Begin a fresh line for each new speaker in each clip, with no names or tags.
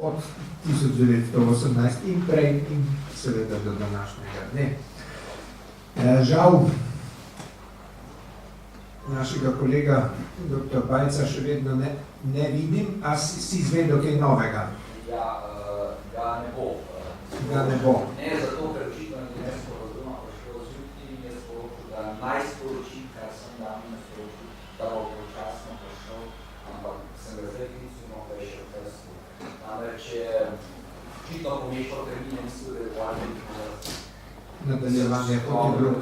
od 1918 in prej in seveda do današnjega dne. Žal našega kolega dr. Bajca še vedno ne vidim, a si izvedel kaj novega?
Ja, ga ne bo.
Ga ne bo.
Ne, zato, ker očitno ne sporazuma prišlo zjutraj in je sporočil, da naj sporočim, kar sem davno sporočil, da bo počasno prišel, ampak sem ga zdaj klicimo, da je še v testu. Namreč je očitno pomešal termine in stude v Albi.
Nadaljevanje, kot je bilo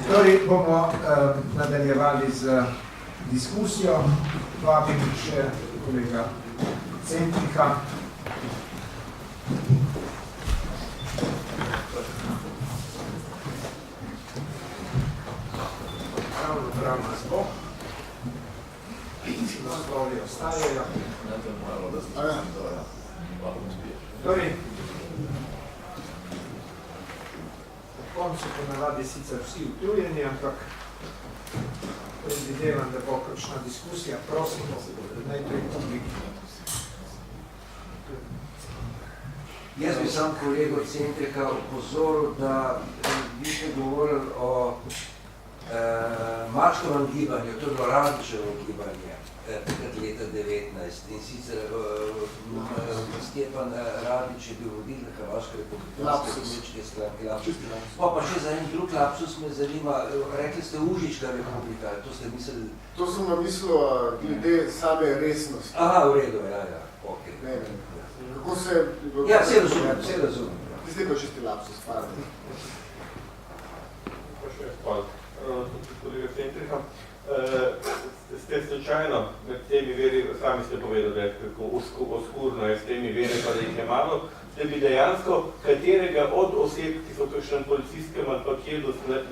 Torej bomo nadaljevali z diskusijo. Vabim še kolega Centriha. Pravno nas bo. Naslovni ostajajo. Torej, v koncu ponavadi sicer vsi utrujeni, ampak predvidevam, da bo kakšna diskusija. Prosim, najprej publiki.
Jaz bi sam kolego Centrika opozoril, da vi ste govorili o Marškovem gibanju, to je bilo Radičevo gibanje, takrat leta 19. In sicer Stjepan Radič je bil voditelj Hrvaške republikanske kmečke stranke Lapsus. Pa še za en drug lapsus me zanima, rekli ste Užička republika, to ste mislili?
To sem mislil glede same resnosti.
Aha, v redu, ja, ok.
Ne. Kako se...
Ja, vse razumem.
Tiste pa čisti lapsus, pardon.
Pa še hvala. Kolega Centriha, ste slučajno med temi veri, sami ste povedali, kako oskurno je s temi veri, pa da jih je malo, da bi dejansko katerega od oseb, ki so v kakšnem policijskem ali pa kje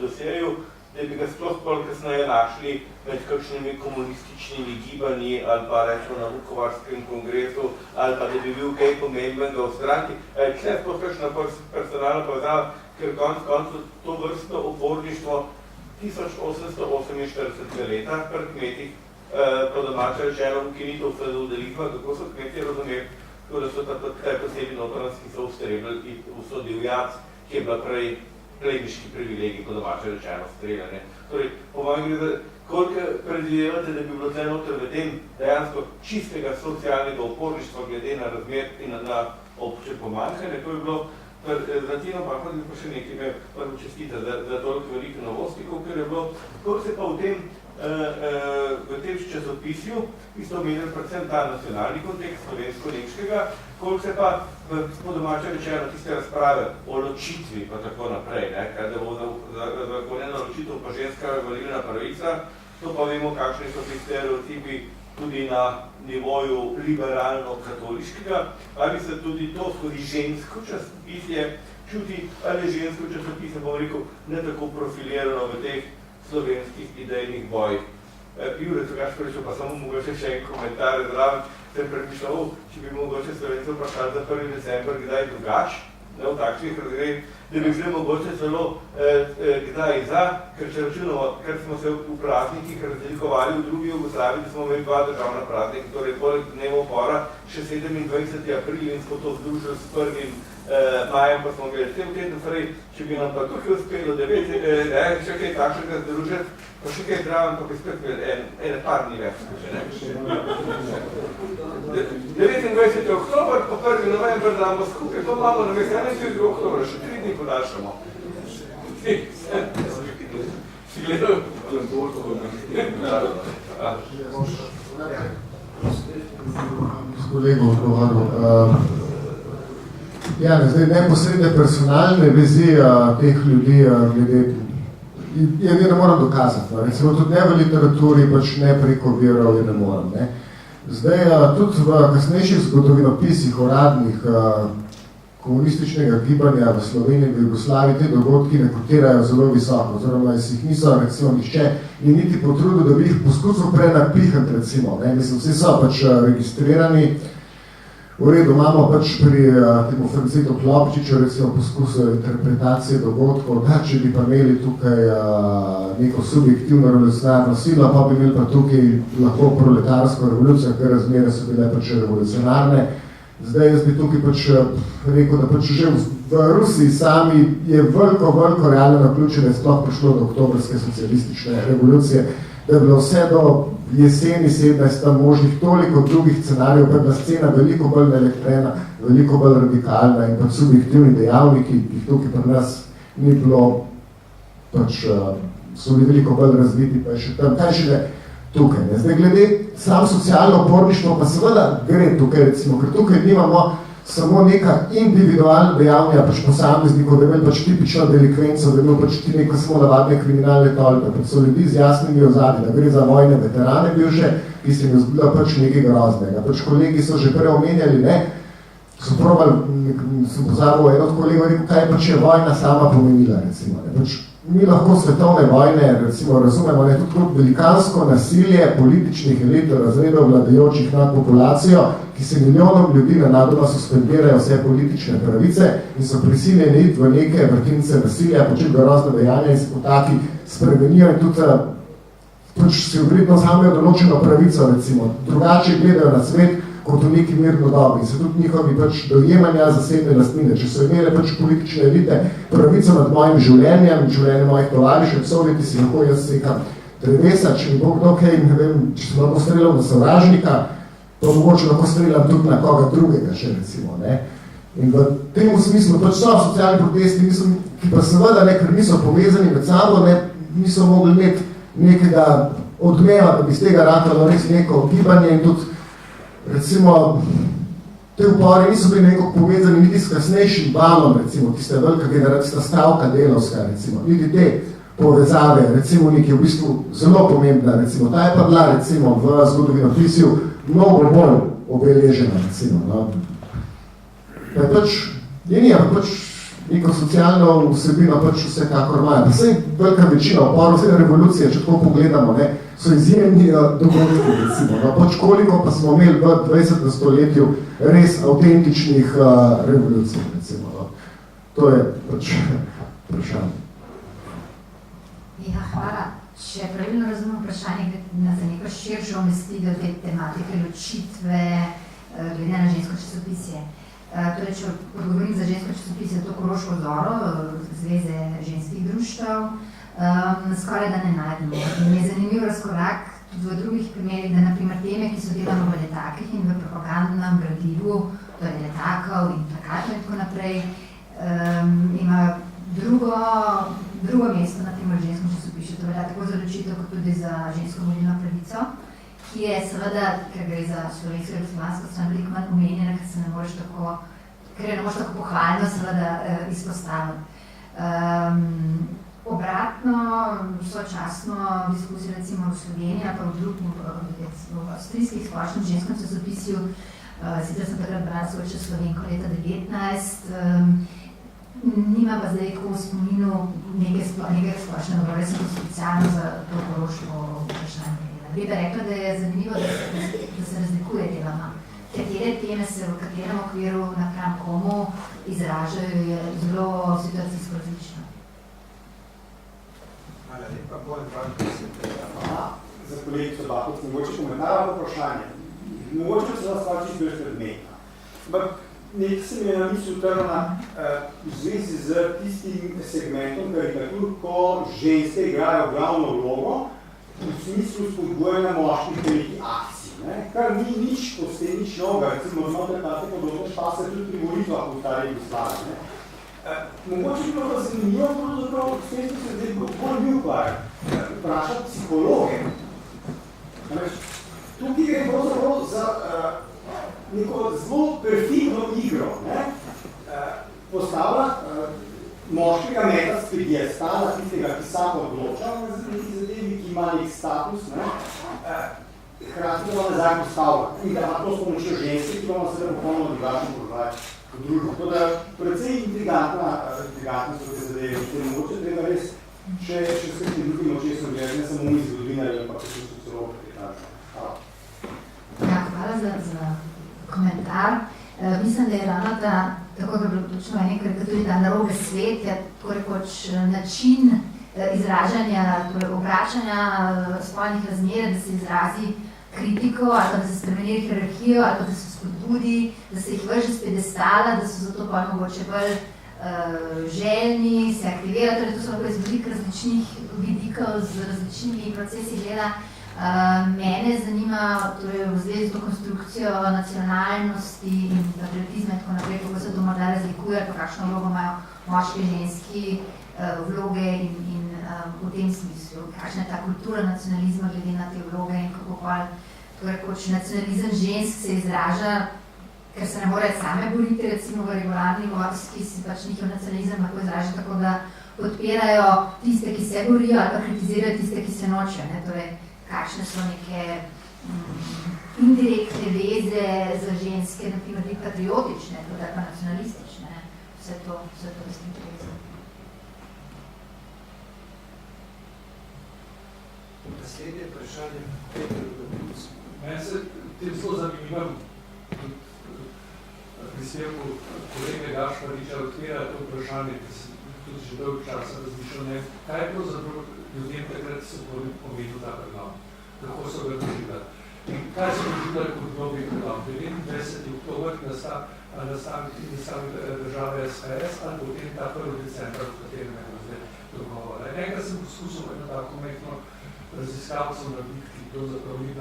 dosjeju, da bi ga sploh bolj kasneje našli med kakšnimi komunističnimi gibanji ali pa rečemo na Vukovarskem kongresu ali pa da bi bil kaj pomembenega v stranki. Če sploh kakšna personalna povezava, ker koncu to vrstno uporništvo 1848 leta pri kmetih, po domače rečeno, ukinitev feudalizma, kako so kmetje razumeli, tako da so taj posebni notranjski so ustrebili vso divjac, ki je bila prej plemiški privilegij, po domače rečeno, streljanje. Torej, po mojem gre, koliko predvidevate, da bi bilo tle noter v tem dejansko čistega socialnega uporništva glede na razmer in na obče pomanjkanje, to je bilo za Tino pa hodim pa še nekaj me prvo čestita za toliko velike novosti, koliko je bilo, koliko se pa v tem časopisju, ki ste omenili predvsem ta nacionalni kontekst slovensko-nemškega, koliko se pa po domače rečeno tiste razprave o ločitvi pa tako naprej, kaj da bo zakonjena ločitev pa ženska volilna pravica, to pa vemo, kakšni so ti stereotipi tudi na nivoju liberalno-katoliškega, ali se tudi to skozi žensko časopisje čuti, ali žensko časopisje, bom rekel, ne tako profilirano v teh slovenskih idejnih bojih. Jure, tukaj špričal, pa samo mogoče še en komentar zraven, sem premišljal, če bi mogoče Slovencev vprašali za 1. december, kdaj drugač, v takšnih razredih, da bi šli mogoče celo kdaj za, ker če računamo, ker smo se v praznikih razlikovali v drugi Jugoslaviji, da smo imeli 2 državna praznika, torej poleg dneva upora še 27. april in smo to združili s 1. majem, pa smo imeli cel teden prej, če bi nam pa tukaj uspelo, da še kaj takšnega združiti, pa še kaj zdraven, pa bi spet imeli ene par dni več. 29. oktober, pa 1. november damo skupaj, to imamo na mesto 21. oktober, še 3 dni podaljšamo. Si gledal?
S kolegom odgovarjal. Ja, zdaj neposredne personalne vezi teh ljudi glede, je ne moram dokazati. Recimo tudi ne v literaturi, pač ne preko virov je ne moram. Ne. Zdaj, tudi v kasnejših zgodovinopisih uradnih komunističnega gibanja v Sloveniji in v Jugoslaviji te dogodki ne kotirajo zelo visoko, oziroma si jih niso, recimo, nišče in niti potrudil, da bi jih poskusil prenapihati, recimo. Ne. Mislim, vsi so pač registrirani. V redu, imamo pač pri temu Francetu Klopčiču recimo poskus interpretacije dogodkov, da če bi pa imeli tukaj neko subjektivno revolucionarno silo, pa bi imeli pa tukaj lahko proletarsko revolucijo, ker razmere so bile pač revolucionarne. Zdaj jaz bi tukaj pač rekel, da pač že v Rusiji sami je veliko realno naključeno, sploh prišlo do oktobrske socialistične revolucije, da je bilo vse do jeseni 17 tam možnih toliko drugih scenarijev, pa je bila scena veliko bolj neelektrena, veliko bolj radikalna in pač subjektivni dejavniki, ki jih tukaj pri nas ni bilo, pač so bili veliko bolj razviti, pa je še tam, kaj še ne tukaj. Ne? Zdaj glede sam socialno oporništvo, pa seveda gre tukaj recimo, ker tukaj nimamo samo neka individualna dejavnja pač posameznikov, da je imel pač tipično delikvenco, da je imel pač ti neko samo navadne kriminalne tolpe, pač so ljudi z jasnimi ozadji, da gre za vojne veterane bivše, ki se jim je zgodilo pač nekaj groznega. Pač kolegi so že prej omenjali, ne, so probali, sem pozabil eno od kolegov, rekel, kaj pač je vojna sama pomenila, recimo, ne, pač mi lahko svetovne vojne, recimo, razumemo, ne, tudi kot velikansko nasilje političnih elit, razredov vladajočih nad populacijo, ki se milijonom ljudi nenadoma suspendirajo vse politične pravice in so prisiljeni iti v neke vrtince nasilja, početi grozne dejanja in se po taki spremenijo in tudi pač si vredno zamejo določeno pravico, recimo, drugače gledajo na svet kot v neki mirno dobi in se tudi njihovi pač dojemanja zasebne lastnine. Če so imele pač politične elite pravico nad mojim življenjem, življenjem mojih tovarišev, psoviti si lahko jaz sekam drevesa, če mi bo kdo kaj, ne vem, če sem lahko streljal na sovražnika, to mogoče lahko streljam tudi na koga drugega še, recimo, ne. In v tem smislu pač so socialni protesti, mislim, ki pa seveda, ne, ker niso povezani med sabo, ne, niso mogli imeti nekega odmeva, da bi z tega ratalo res neko gibanje in tudi, recimo, te upori niso bili nekako povezani niti s kasnejšim balom, recimo, tista velika generacija stavka delovska, recimo, niti te povezave, recimo, nekaj v bistvu zelo pomembna, recimo, ta je pa bila, recimo, v zgodovinopisju mnogo bolj obeležena, recimo, no. Je pač, je ni, ampak pač neko socialno vsebino pač vsekakor imajo. Vsej velika večina oporov, vse revolucije, če tako pogledamo, ne, so izjemni dogodki, recimo, no, pač koliko pa smo imeli v 20. stoletju res avtentičnih revolucij, recimo, no. To je pač vprašanje.
Ja, hvala. Če pravilno razumem vprašanje, gre za neko širšo umestitev te tematike ločitve glede na žensko časopisje. Torej, če odgovorim za žensko časopisje, to Koroško Zoro, Zveze ženskih društev, skoraj da ne najdemo. In je zanimiv razkorak tudi v drugih primerih, da naprimer teme, ki so delano v letakih in v propagandnem gradivu, torej letakov in plakatov in tako naprej, ima drugo mesto na tem ženskem časopisu. To velja tako za ločitev, kot tudi za žensko volilno pravico, ki je seveda, ker gre za slovensko in slovansko stran, veliko manj omenjena, ker se ne moreš tako pohvalno seveda izpostaviti. Obratno, sočasno diskusijo recimo v Sloveniji, pa v avstrijskih splošnem ženskem časopisju, sicer sem takrat brala svoj čas Slovenko leta 19, nima pa zdaj tako v spominu nekaj splošne govore, sem to specialno za to Koroško vprašanje. Bi pa rekla, da je zanimivo, da se razlikuje deloma. Katere teme se v katerem okviru napram komu izražajo, je zelo situacijsko različno.
Hvala lepa, bolj za kolegico Bakovc, mogoče komentarno vprašanje. Mogoče se vas stvar čisto več predmetna. Ampak nekaj se mi je na misli utrla v zvezi z tistim segmentom karikatur, ko ženske igrajo glavno vlogo v smislu spodbujanja moških velikih akcij. Ne? Kar ni nič posebej nič novega, recimo znotraj take podobne špase tudi pri volitvah v stari Jugoslaviji. Mogoče bi bilo pa zanimivo, pravzaprav s tem se zdaj bolj bi vprašati psihologe. Tukaj gre pravzaprav za neko zelo perfidno igro. Ne? Postavlja moškega meta s piedestala, tistega, ki sam odloča na zadevi, ki ima nek status, ne? Hkrati ga nazaj postavlja. In da ima to s pomočjo ženske, ki bomo seveda popolnoma drugačno položaj v družbo. To da precej intrigantna so te zadeve, ki je mogoče treba res še s kakšnim drugim očesom gledati, ne samo mi zgodovinarji, ampak kako so celo prekritačno. Hvala.
Ja, hvala za komentar. Mislim, da je ravno ta, tako kot je bilo točno v eni karikaturi, ta narobe svet, je tako rekoč način izražanja, torej obračanja spolnih razmer, da se izrazi kritiko, ali pa da se spremeni hierarhijo, ali pa da se spodbudi, da se jih vrže z pedestala, da so zato pa mogoče bolj željni, se aktivirajo, torej to so lahko iz veliko različnih vidikov z različnimi procesi dela. Mene zanima torej, v zvezi z to konstrukcijo nacionalnosti in patriotizma in tako naprej, kako se to morda razlikuje, pa kakšno vlogo imajo moški, ženski vloge in v tem smislu, kakšna je ta kultura nacionalizma glede na te vloge in kako pa torej, nacionalizem žensk se izraža, ker se ne morejo same boriti, recimo v regularni vojski si pač njihov nacionalizem lahko izraža tako, da podpirajo tiste, ki se borijo ali pa kritizirajo tiste, ki se nočejo. Torej, kakšne so neke indirektne veze za ženske, naprimer tudi patriotične, tudi pa nacionalistične. Vse to s tem povezano.
Naslednje vprašanje.
Meni se tem zelo zanimivem prispevku kolege Gašpariča odpira to vprašanje, ki sem tudi že dolgo časa razmišljal, kaj je pravzaprav ljudem takrat se pomenil ta preglom, kako so ga doživljali. In kaj so doživljali kot novi preglom? 29. oktober nastavi države SHS ali potem ta 1. decembra, v katerem je zdaj dogovora. Enkrat sem poskusil eno tako mehno raziskavcev narediti, ki pravzaprav ni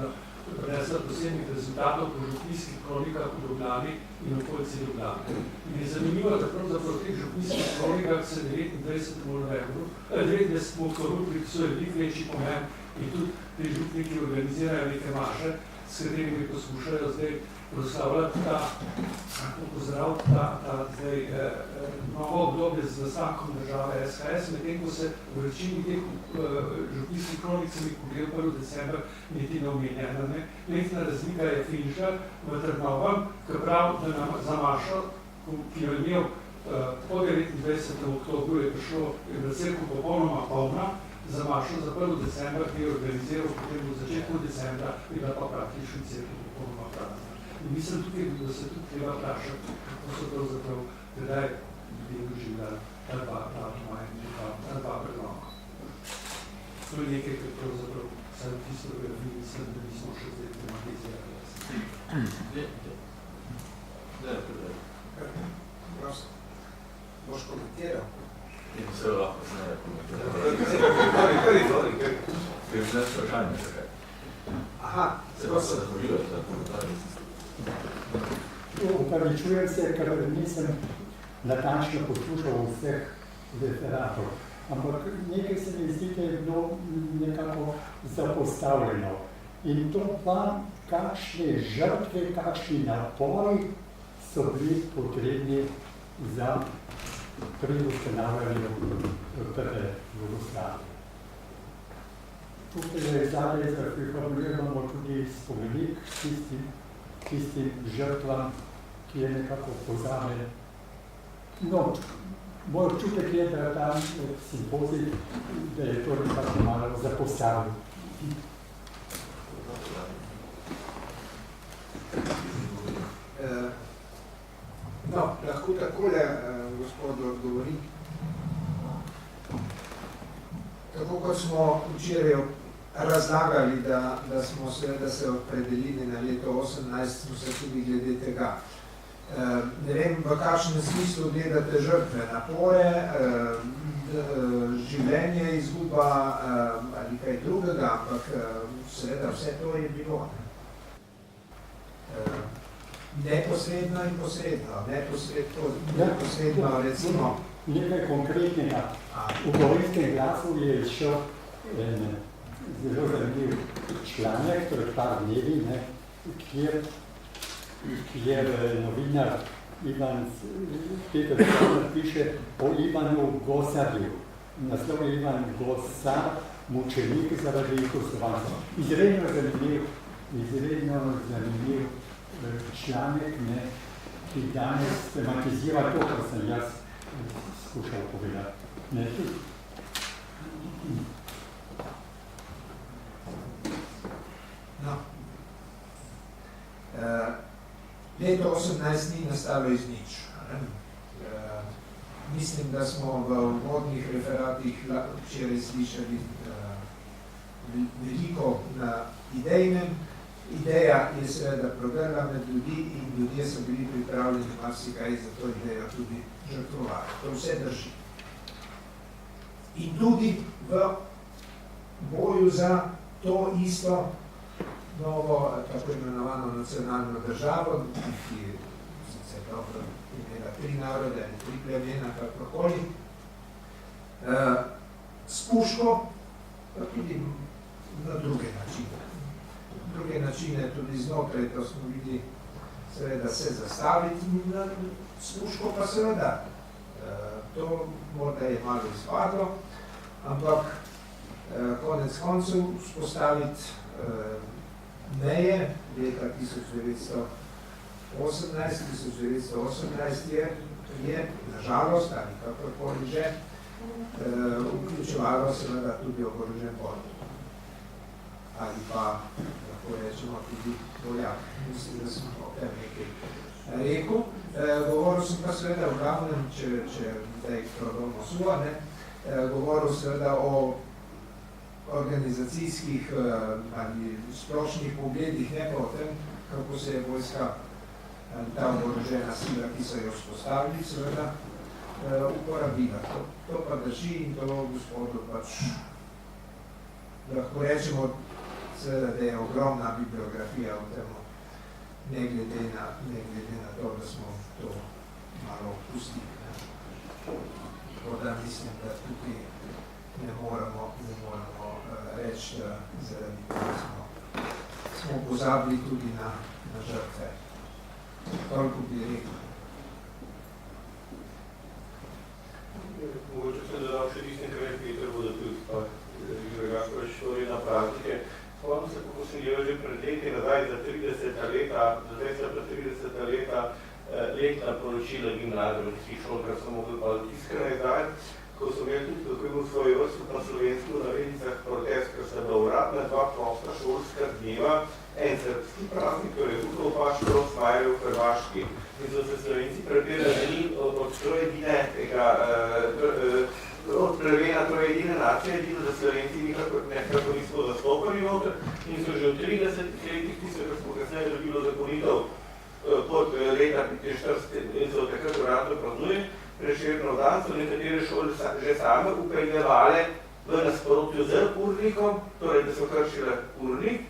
prinesla posebnih rezultatov po župnijskih kronikah v Ljubljani in okolici Ljubljane. In je zanimivo, da pravzaprav v teh župnijskih kronikah se 29. oktobru pripisuje veliko večji pomen in tudi ti župniki organizirajo neke maše, s katerimi poskušajo zdaj proslavljati zdaj novo obdobje z nastankom države SHS, medtem ko se v večini teh župnijskih kronik, sem jih pogledal 1. december, niti ne omenjena. Letna razlika je Finžar v Trnovem, ki prav, da za mašo, ki jo imel po 29. oktobru, je prišlo, je bila cerkev popolnoma polna, za mašo za 1. december, ki je organiziral potem v začetku decembra, je bila pa praktično cerkev popolnoma prazna. In mislim tukaj, da se tudi treba vprašati, kako so pravzaprav tedaj ljudje doživljali ta dva pregloma. To je nekaj, kar pravzaprav vsaj v historiografiji mislim, da nismo še zdaj tematizirali.
Prosto. Boš komentiral?
In vse lahko se ne komentiral. Ker je vprašanje še kaj.
Aha,
se pa se zahožilo za komentarje.
Upravičujem se, ker nisem natančno poslušal vseh referatov, ampak nekaj se mi zdi, da je bilo nekako zapostavljeno. In to pa, kakšne žrtve, kakšni napori so bili potrebni za pri ustanavljanju prve Jugoslavije. Tukaj je zadaj zaprihomljujemo tudi spomenik tistim žrtvam, ki je nekako pozabljen. No, moj občutek je, da tam simpozij, da je to nekako malo zapostavljen.
No, lahko takole gospodu odgovorim. Tako kot smo včeraj razlagali, da smo seveda se opredelili na leto 18, smo se tudi glede tega. Ne vem, v kakšnem smislu gledate žrtve, napore, življenje, izguba ali kaj drugega, ampak seveda vse to je bilo. Neposredno in posredno. Neposredno, recimo.
Nekaj konkretnega. V Gorenjskem glasu je šel zelo zanimiv članek, to je par dnevi, kjer novinar Ivan Peter piše o Ivanu Gosarju. Naslov je Ivan Gosar, mučenik zaradi Jugoslavije. Izredno zanimiv članek, ki danes tematizira to, kar sem jaz skušal povedati.
No. Leto 18 ni nastalo iz nič. Mislim, da smo v uvodnih referatih včeraj slišali veliko na idejnem. Ideja je seveda prodrla med ljudi in ljudje so bili pripravljeni marsikaj za to idejo tudi žrtvovati. To vse drži. In tudi v boju za to isto novo, tako imenovano nacionalno državo, ki je sicer dobro imela 3 narode ali 3 plemena, kakorkoli, s puško, pa tudi na druge načine. Druge načine tudi znotraj, to smo videli, seveda se zastaviti, s puško pa seveda. To morda je malo izpadlo, ampak konec koncev vzpostaviti meje leta 1918 je nažalost, ali kakorkoli že, vključevalo seveda tudi oborožen boj. Ali pa, lahko rečemo, tudi voljak. Mislim, da sem o tem nekaj rekel. Govoril sem pa seveda v glavnem, če zdaj prodamo suva, govoril seveda o organizacijskih ali splošnih pogledih, ne pa o tem, kako se je vojska, ta oborožena sila, ki so jo vzpostavili, seveda uporabila. To pa drži in to gospodu pač, lahko rečemo, seveda, da je ogromna bibliografija v tem, ne glede na to, da smo to malo pustili. Tako da mislim, da tukaj ne moramo reči, da zaradi tega smo pozabili tudi na žrtve. Toliko bi rekel.
Mogoče se dodal še tistim, kar je Peter Vodotuk, pa Gregaško štori na praznike. Spomnim se, kako sem delal že pred leti nazaj za 30 leta, za 230 leta, letna poročila gimnazijskih šol, kar so mogli pa tiskane izdajati, ko so imeli tudi, kako je bil svoj vrst na slovenski v navednicah protest, ker sta bila uradna 2 prosta šolska dneva, en srpski praznik, torej Vukov pač Prosmajer v Hrvaški. In so se Slovenci prepirali od trojedine tega, od plevena trojedine nacije, edino, da Slovenci nekako nismo zastopali noter in so že v 30 letih, ki smo kasneje dobilo zakonitev pod leta 45 in so takrat uradno praznuje, Prešernov dan so nekatere šole že same upeljevale v nasprotju z urnikom, torej da so kršile urnik,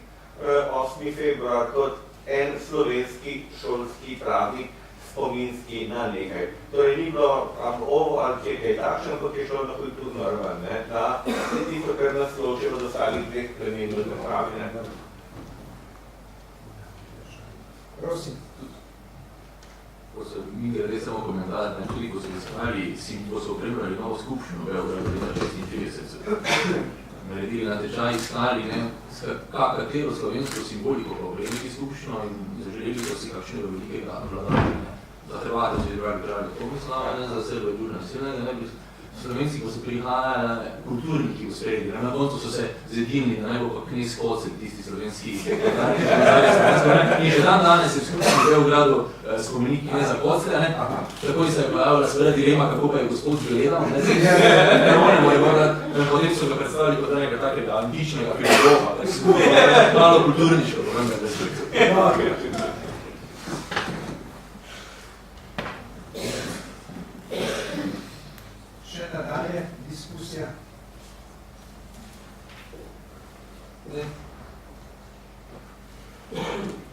8. februar kot en slovenski šolski praznik spominski na nekaj. Torej ni bilo ovo ali če kaj takšno, kot je šlo na kulturno raven, na tisto, kar nas loče od ostalih 2 plemen v državi.
Prosim.
Ko so mi glede samo komentarji, tudi ko so iskali, ko so opremljali novo skupščino Beograda leta 36, naredili natečaj, iskali, katero slovensko simboliko pa opremiti skupščino in zaželeli so si kakšnega velikega vladanja. Za Hrvate so izbrali kralja Tomislava, za Srbe je Dušana Silnega, Slovenci, ko so prihajali kulturniki v spredi, na koncu so se zedinili, da naj bo pa knez Kocek, tisti slovenski in še dan danes je v skupščini v Beogradu spomenik kneza Kocka, tako se je pojavila seveda dilema, kako pa je gospod gledal, potem so ga predstavili kot nekaj takega antičnega filozofa, malo kulturniško, pomembno, da se
nadalje, diskusija.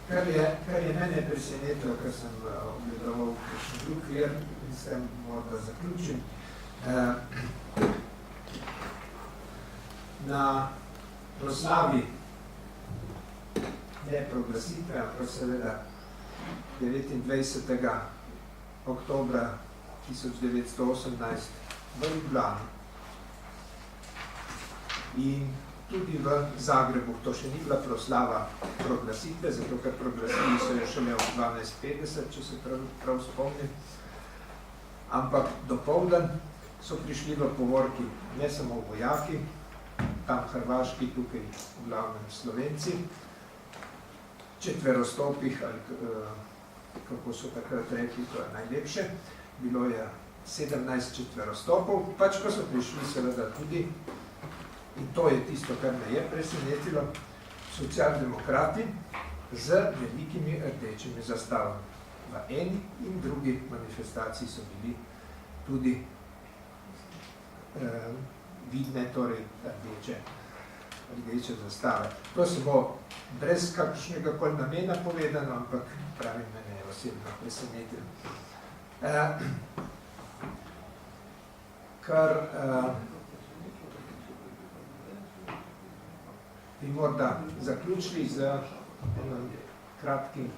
Kar je mene presenetilo, ker sem ogledoval kakšen drug vir in s tem morda zaključim. Na proslavi ne proglasitve, ampak seveda 29. oktobra 1918 v Ljubljani in tudi v Zagrebu. To še ni bila proslava proglasitve, zato ker proglasili so jo šele v 12:50, če se prav spomnim. Ampak dopoldan so prišli v povorki ne samo vojaki, tam hrvaški, tukaj v glavnem Slovenci, četverostopih ali kako so takrat rekli, to je najlepše. Bilo je 17 četverostopov, pač pa so prišli seveda tudi, in to je tisto, kar me je presenetilo, socialdemokrati z velikimi rdečimi zastavami. V eni in drugi manifestaciji so bili tudi vidne, torej rdeče zastave. To se bo brez kakšnega koli namena povedano, ampak pravim, mene je osebno presenetilo. Kar bi morda zaključili z enim kratkim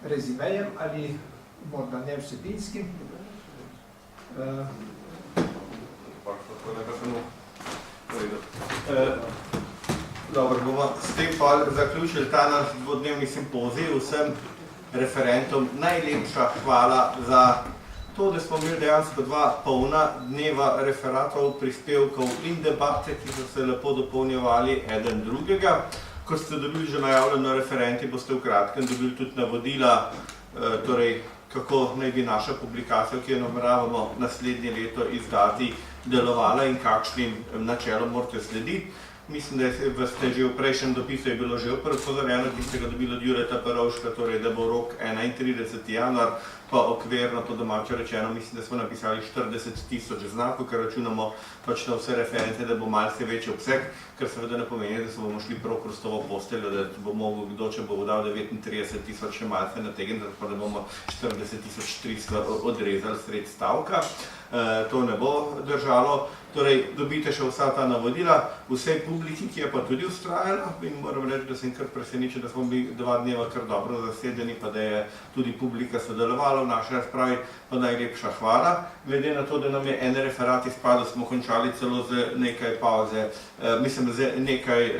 rezimejem ali morda ne vsebinskim.
Dobro, bomo s tem pa zaključili ta naš dvodnevni simpozij. Vsem referentom najlepša hvala za to, da smo imeli dejansko 2 polna dneva referatov, prispevkov in debate, ki so se lepo dopolnjevali eden drugega. Ko ste dobili že najavljeno referenti, boste v kratkem dobili tudi navodila, torej kako naj bi naša publikacija, ki jo nameravamo naslednje leto izdati, delovala in kakšnim načelom morate slediti. Mislim, da ste že v prejšnjem dopisu je bilo že opozorjeno, ki ste ga dobili od Jureta Perovška, torej da bo rok 31. januar, pa okvirno po domače rečeno, mislim, da smo napisali 40.000 znakov, ker računamo pač na vse reference, da bo malce večji obseg, ker seveda ne pomeni, da se bomo šli prav krostovo posteljo, da bo mogel kdo, če bo dal 39.000 še malce nategniti, pa da bomo 40.300 odrezali sred stavka. To ne bo držalo. Torej, dobite še vsa ta navodila, vsej publiki, ki je pa tudi ustrajala, in moram reči, da sem kar presenečen, da smo bili 2 dneva kar dobro zasedeni, pa da je tudi publika sodelovala v naši razpravi, pa najlepša hvala. Glede na to, da nam je en referat izpadel, smo končali celo z nekaj pauze, mislim, z nekaj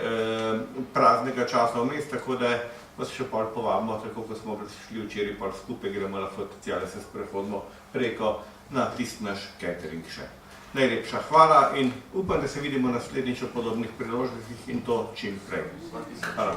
praznega časa vmes, tako da vas še pol povabimo, tako kot smo šli včeraj pol skupaj, gremo lahko sociale se sprehodimo preko na tisti naš catering še. Najlepša hvala in upam, da se vidimo naslednjič v podobnih priložnostih in to čim prej. Hvala.